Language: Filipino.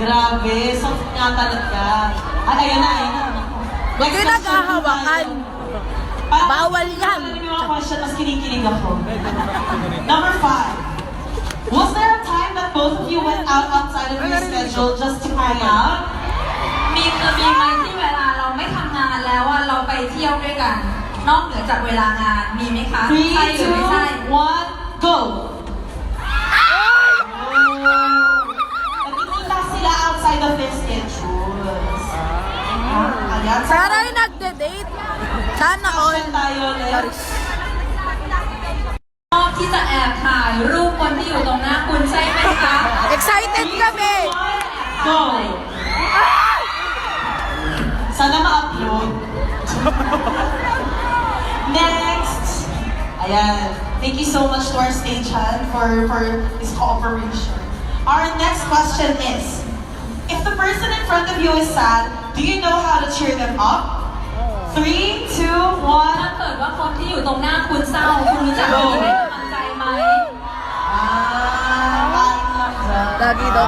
Grabe, soft nga talaga. Ay, ayun na, ayun na. Huwag kayo naghahawakan. Bawal yan. Alam niyo yung question, mas kinikilig ako. Number 5. Was there a time that both of you went out outside of your schedule just to hang out? มีไหมที่เวลาเราไม่ทำงานแล้วว่าเราไปเที่ยวด้วยกัน นอกเหนือจากเวลางานมีไหมคะ ใช่หรือไม่ใช่ 3, 2, 1, go! Nagkikita sila outside of their schedules. Ayan. Sana yung nagde-date. Sana all. Action tayo, Lex. ชอบที่จะแอบถ่ายรูปคนที่อยู่ตรงหน้าคุณใช่ไหมคะ Excited kami. Go! Sana ma-upload. Next! Ayan. Thank you so much to our stagehand for this cooperation. Our next question is, if the person in front of you is sad, do you know how to cheer them up? 3, 2, ถ้า 1. เกิดว่าคนที่อยู่ตรงหน้าคุณเศร้า คุณรู้จักวิธีให้กำลังใจไหม Kain lang dyan. Lagi daw